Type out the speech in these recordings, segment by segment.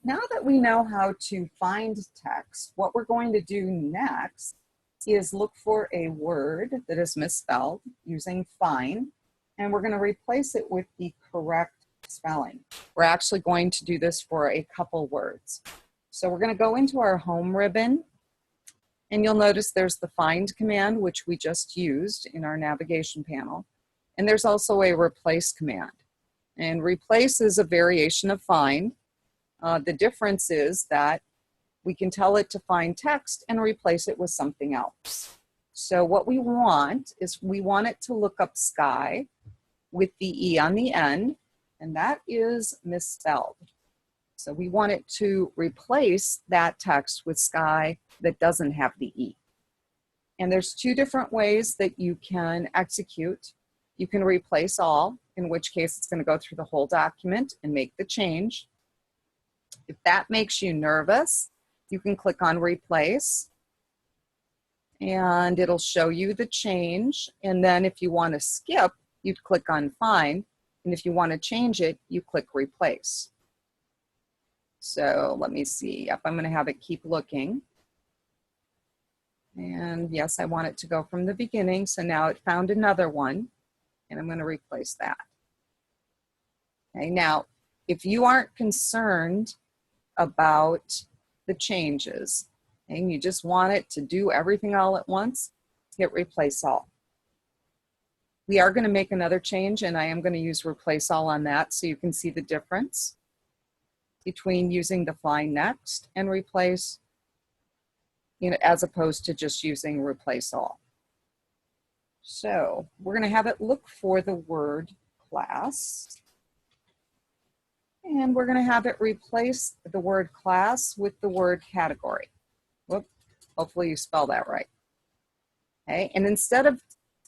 Now that we know how to find text, what we're going to do next is look for a word that is misspelled using find, and we're going to replace it with the correct spelling. We're actually going to do this for a couple words. So we're going to go into our home ribbon, and you'll notice there's the find command, which we just used in our navigation panel. And there's also a replace command. And replace is a variation of find. The difference is that we can tell it to find text and replace it with something else. So what we want is we want it to look up sky with the E on the end, and that is misspelled. So we want it to replace that text with sky that doesn't have the E. And there's two different ways that you can execute. You can replace all, in which case it's going to go through the whole document and make the change. If that makes you nervous, you can click on replace and it'll show you the change. And then if you want to skip, you'd click on find. And if you want to change it, you click replace. So let me see. Yep, I'm going to have it keep looking. And yes, I want it to go from the beginning. So now it found another one, and I'm going to replace that. Okay, now, if you aren't concerned about the changes, and you just want it to do everything all at once, hit replace all. We are going to make another change, and I am going to use replace all on that so you can see the difference between using the find next and replace, as opposed to just using replace all. So we're going to have it look for the word class. And we're going to have it replace the word class with the word category. Whoop, hopefully you spell that right. Okay, and instead of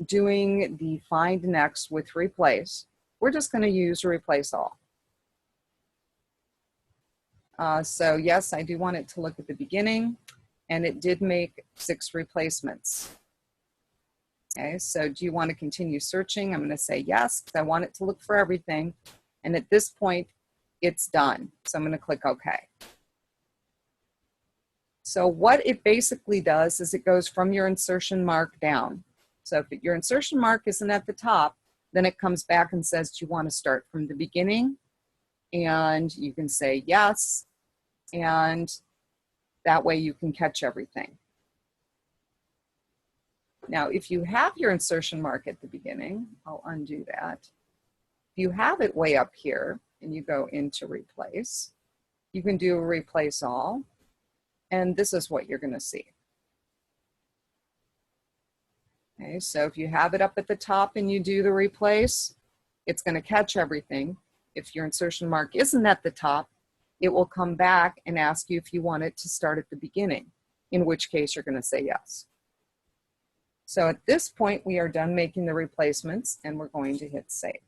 doing the find next with replace, we're just going to use replace all. So yes, I do want it to look at the beginning, and it did make 6 replacements. Okay, so do you want to continue searching? I'm going to say yes, because I want it to look for everything. And at this point, it's done. So I'm going to click OK. So what it basically does is it goes from your insertion mark down. So if your insertion mark isn't at the top, then it comes back and says, do you want to start from the beginning? And you can say yes. And that way you can catch everything. Now, if you have your insertion mark at the beginning, I'll undo that. If you have it way up here and you go into replace, you can do a replace all, and this is what you're going to see. Okay, so if you have it up at the top and you do the replace, it's going to catch everything. If your insertion mark isn't at the top, it will come back and ask you if you want it to start at the beginning, in which case you're going to say yes. So at this point, we are done making the replacements, and we're going to hit save.